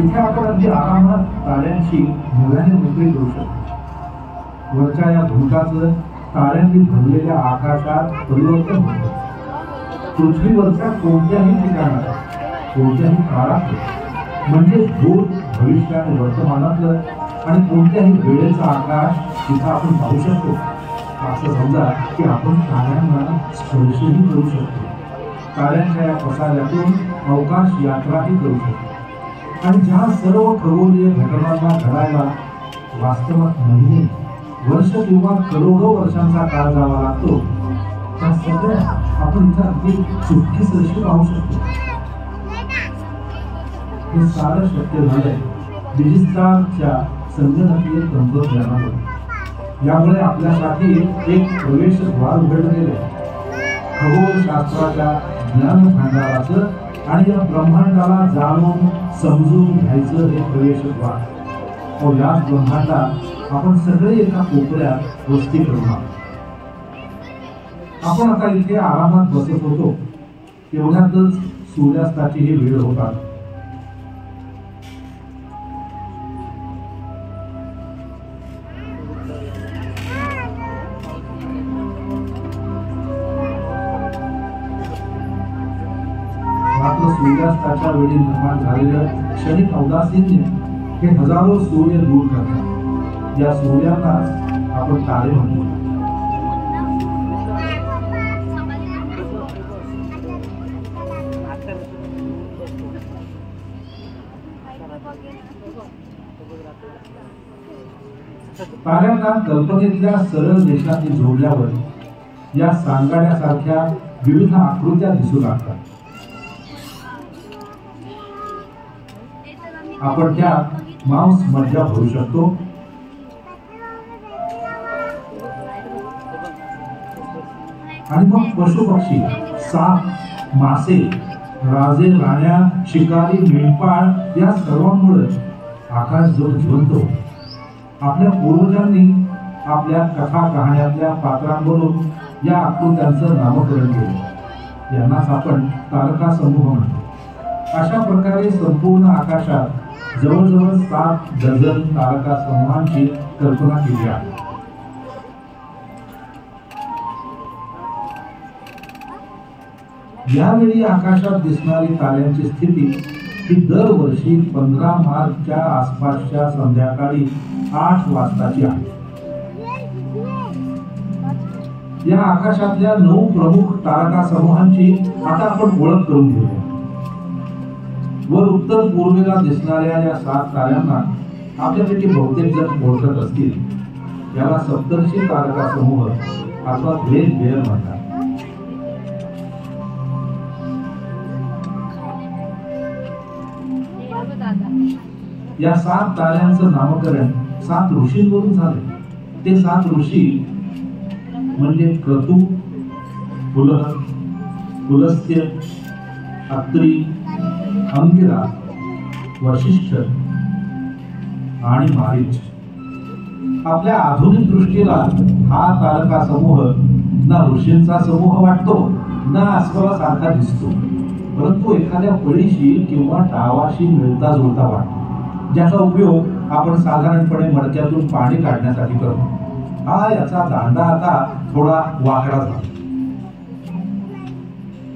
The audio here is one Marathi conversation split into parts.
इथे आपण अगदी आरामात ताऱ्यांची नव्याने मोकळी करू शकतो. वरच्या या भूताचं ताऱ्यांनी भरलेल्या आकाशात परिवर्तन होतं. पृथ्वीवरच्या कोणत्याही ठिकाणात कोणत्याही काळात म्हणजे भूत भविष्य आणि वर्तमानातलं आणि कोणत्याही वेळेचा आकाश तिथं आपण पाहू शकतो. असं समजा की आपण ताऱ्यांना स्पर्शही करू शकतो. ताऱ्यांच्या या पसाऱ्यातून अवकाश यात्राही करू शकतो. आणि ज्या सर्व खगोलीय घटनांना घडायला वास्तवात महिने वर्ष किंवा करोडो वर्षांचा काळ जावा लागतो त्या सगळ्या आपण इथं अगदी चुटकीसरशी पाहू शकतो. हे सारं शक्य झालंय डिजिस्टारच्या संगणकीय तंत्रज्ञानामुळे. यामुळे आपल्यासाठी एक प्रवेशद्वार उघडलं गेलं. खगोलशास्त्राच्या ज्ञान भांडाराचं आणि या ब्रह्मांडाला जाणून समजून घ्यायचं हे प्रवेशद्वार. और याच ब्रह्मांडात आपण सगळे एका कोपऱ्यात वस्ती करू. आपण आता इथे आरामात बसत होतो तेवढ्यातच सूर्यास्ताची ही वेळ होता. मात्र सूर्यास्ताच्या वेळी निर्माण झालेलं क्षणिक अवदासीन्य हे हजारो सूर्य दूर करतात. या सूर्यांना आपण तारे म्हणतो. ताऱ्यांना कल्पनेतल्या सरळ रेषांनी जोडल्यावर या सांगाड्यासारख्या विविध आकृत्या दिसू लागतात. आपण त्या मांस मज्जा भरू शकतो. आणि मग पशु पक्षी, साप, मासे, राजे राण्या, शिकारी, मेंढपाळ या सर्वांमुळे आकाश जग जिवंत होतो. आपल्या पूर्वजांनी आपल्या कथा कहाण्यातल्या पात्रांवरून या आकृत्यांचं नामकरण केलं. यांनाच आपण तारका समूह म्हणतो. अशा प्रकारे संपूर्ण आकाशात जवळजवळ 7 डझन तारका समूहांची कल्पना केली आहे. यावेळी आकाशात दिसणारी ताऱ्यांची स्थिती ही दरवर्षी 15 मार्चच्या आसपासच्या संध्याकाळी 8 वाजताची आहे. या आकाशातल्या 9 प्रमुख तारका समूहांची आता आपण ओळख करून घेऊया. वर उत्तर पूर्वेला दिसणाऱ्या या 7 ताऱ्यांना आपल्यापैकी बहुतेक जण ओळखत असतील. याला सप्तर्षी तारका समूह अथवा ग्रेट बेअर म्हणतात. या 7 ताऱ्यांचं नामकरण 7 ऋषींवरून झाले. ते 7 ऋषी म्हणजे क्रतू, पुलह, पुलस्त्य, अत्री, अंगिरा, वशिष्ठ आणि मारीच. आपल्या आधुनिक दृष्टीला हा तारका समूह ना ऋषींचा समूह वाटतो ना अस्वलासारखा दिसतो, परंतु एखाद्या पळीशी किंवा डावाशी मिळता जुळता वाटतो, ज्याचा उपयोग आपण साधारणपणे मडक्यातून पाणी काढण्यासाठी करतो. हा याचा दांडा आता थोडा वाकडा झाला.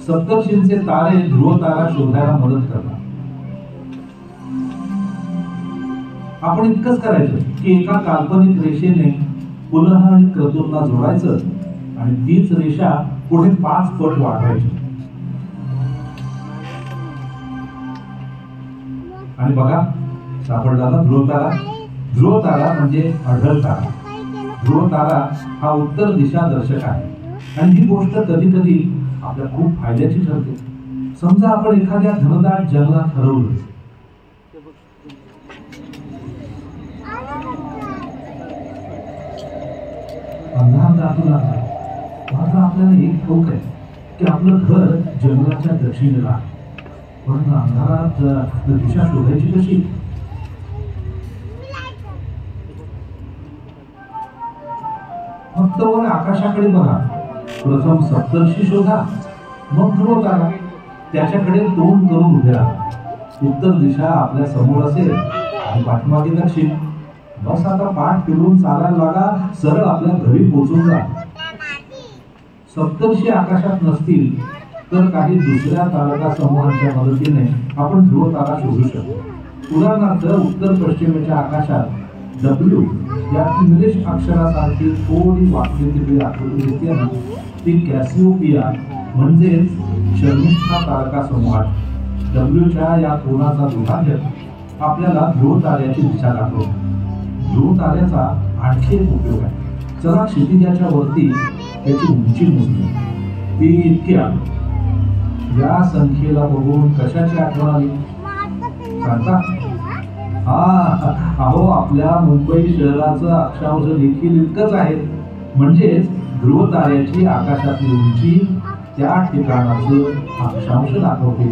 सप्तर्षींचे तारे ध्रुव तारा शोधायला मदत करतात. आपण इतकंच करायचं की एका काल्पनिक रेषेने पुलह आणि क्रतूंना जोडायचं आणि तीच रेषा पुढे 5 पट वाढवायची. आणि बघा सापडला ना ध्रुव तारा. ध्रुव तारा म्हणजे अढळ तारा. ध्रुव तारा हा उत्तर दिशा दर्शक आहे आणि ही गोष्ट कधी कधी आपल्या खूप फायद्याची ठरते. समजा आपण एखाद्या घनदाट जंगलात हरवलो. अंधार दाटू लागला. मात्र आपल्याला एक ठाऊक आहे की आपलं घर जंगलाच्या दक्षिणेला आहे. पण अंधारात दिशा शोधायची कशी? फक्त वर आकाशाकडे बघा. प्रथम सप्तर्षी शोधा, मग ध्रुव तारा. त्याच्याकडे तोंड करून उभे राहा. उत्तर दिशा आपल्या समोर असेल आणि पाठीमागे दक्षिण. बस आता पाठ फिरून चालायला लागा, सरळ आपल्या घरी पोहोचून जा. सप्तर्षी आकाशात नसतील तर काही दुसऱ्या तारका समूहांच्या मदतीने आपण ध्रुव तारा शोधू शकतो. उदाहरणार्थ उत्तर पश्चिमेच्या आकाशात डब्ल्यू या इंग्लिश अक्षरासारखी थोडी वाकडी तिकडे आकृती दिसते ना, ती कॅसिओपिया म्हणजेच शर्मिष्ठा तारका समूहात. डब्ल्यूच्या या कोनाचा दुभाजक आपल्याला ध्रुव ताऱ्याची दिशा दाखवतो. ध्रुव ताऱ्याचा आणखी एक उपयोग आहे. चला क्षितिजाच्या वरती त्याची उंची मोजली. ती इतक्या. या संख्येला बघून कशाची आठवण आली सांगता? अहो आपल्या मुंबई शहराचं अक्षांश देखील इतकंच आहे. म्हणजेच ध्रुव ताऱ्याची आकाशातली उंची त्या ठिकाणाचं अक्षांश दाखवते.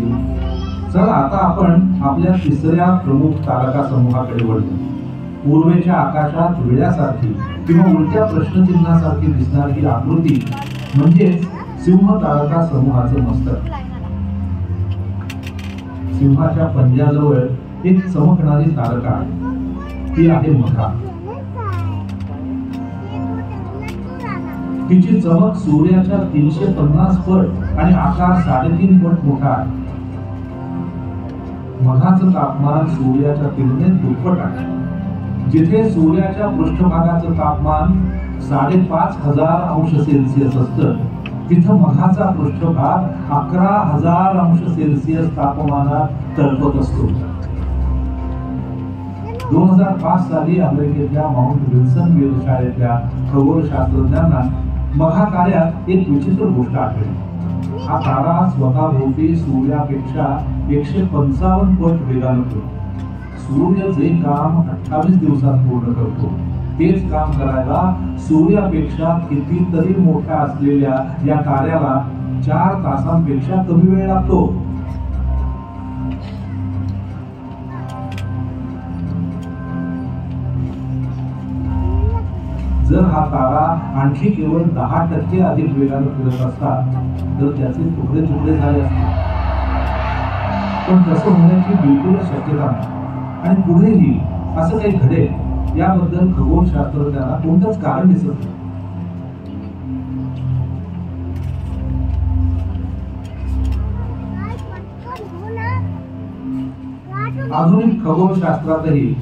चला आता आपण आपल्या तिसऱ्या प्रमुख तारका समूहाकडे वळतो. पूर्वेच्या आकाशात विळ्यासारखी किंवा उलट्या प्रश्नचिन्हासारखी दिसणारी आकृती म्हणजेच सिंह तारका समूहाचं मस्तक. सिंहाच्या पंजाजवळ एक चमकणारी तारका ती आहे मखा. तिची चमक सूर्याच्या 350 पट आणि आकार 3.5 पट मोठा आहे. मखाचं तापमान सूर्याच्या तुलनेत दुप्पट आहे. जिथे सूर्याच्या पृष्ठभागाचं तापमान 5,500 अंश सेल्सिअस असतं, तिथं मखाचा पृष्ठभाग 11,000 अंश सेल्सिअस तापमानात तळपत असतो. 2005 साली अमेरिकेतल्या माउंट विल्सन वेधशाळेतल्या खगोलशास्त्रज्ञांना मखा ताऱ्यात एक विचित्र गोष्ट आढळली. हा तारा स्वतःभोवती सूर्यापेक्षा 155 पट वेगानं फिरतो. सूर्य जे काम 28 दिवसात पूर्ण करतो तेच काम करायला सूर्यापेक्षा कितीतरी मोठ्या असलेल्या या ताऱ्याला 4 तासांपेक्षा कमी वेळ लागतो. जर हा तारा आणखी केवळ 10% अधिक वेगाने फिरत असता तर त्याचे तुकडे तुकडे झाले असते. पण तसं होण्याची बिलकुलच शक्यता नाही. आणि पुढेही असं काही घडेल याबद्दल खगोलशास्त्रज्ञांना कोणतंच कारण दिसत नाही. आधुनिक खगोलशास्त्रातही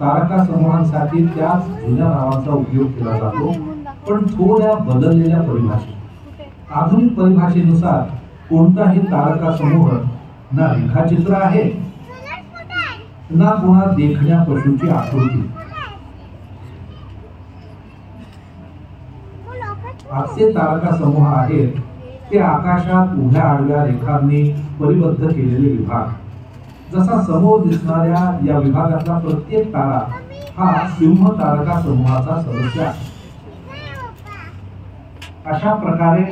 तारका समूहांसाठी त्याच जुन्या नावाचा उपयोग केला जातो, पण थोड्या बदललेल्या परिभाषेत. आधुनिक परिभाषेनुसार कोणताही तारका समूह ना रेखाचित्र आहे ना कोणा देखण्या पशुची आकृती. आजचे तारका समूह आहेत ते आकाशात उभ्या आडव्या रेखांनी परिबद्ध केलेले विभाग. जसा समोर दिसणाऱ्या या विभागातला प्रत्येक तारा हा सिंह तारका समूहाचा सदस्य आहे. अशा प्रकारे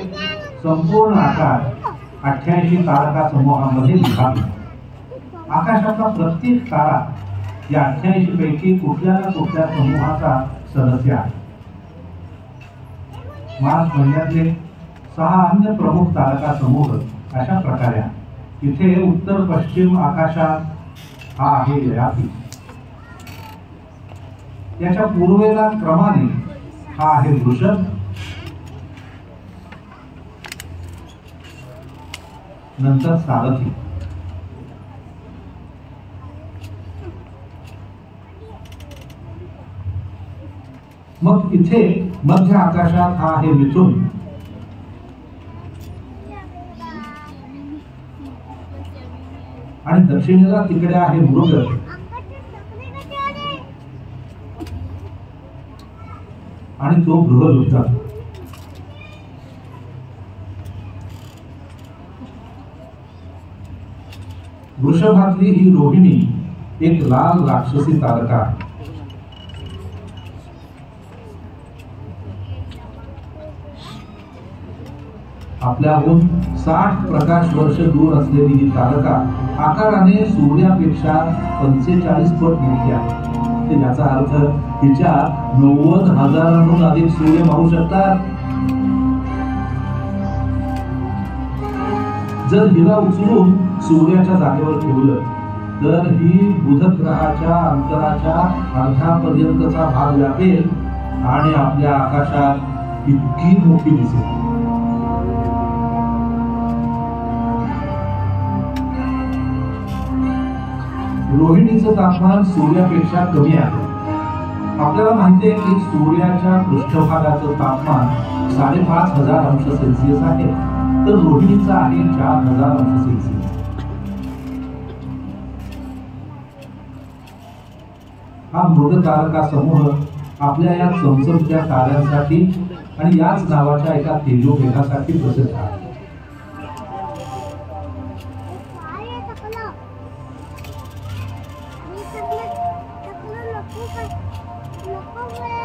संपूर्ण आकाश 88 तारका समूहामध्ये विभागला. आकाशातला प्रत्येक तारा या 88 पैकी कुठल्या ना कुठल्या समूहाचा सदस्य आहे. मार्च महिन्यातले 6 अन्य प्रमुख तारका समूह अशा प्रकारे आहेत. इथे उत्तर पश्चिम आकाशात हा आहे ययाति. याच्या पूर्वेला क्रमाने हा आहे वृषभ, नंतर सारथी. मग इथे मध्य आकाशात हा आहे मिथुन, आणि दक्षिणेला तिकडे आहे मृग, आणि तो बृहद. वृषभातली ही रोहिणी एक लाल राक्षसी तारका आहे. आपल्याहून 60 प्रकाश वर्ष दूर असलेली ही तारका आकाराने सूर्यापेक्षा 45 पट मोठी आहे. याचा अर्थ तिच्या 90,000हून अधिक सूर्य पाहू शकतात. जर हिला उचलून सूर्याच्या जागेवर ठेवलं तर ही बुध ग्रहाच्या अंतराच्या अर्ध्यापर्यंतचा भाग व्यापेल आणि आपल्या आकाशात इतकी मोठी दिसेल. रोहिणीचं तापमान सूर्यापेक्षा कमी आहे. आपल्याला माहिती आहे की सूर्याच्या पृष्ठभागाचं तापमान 5,500 अंश सेल्सिअस आहे, तर रोहिणीचं आहे 4,000 अंश सेल्सिअस. हा मृगतारका समूह आपल्या या चमचमत्या ताऱ्यांसाठी आणि याच नावाच्या एका तेजोमेघासाठी प्रसिद्ध आहे.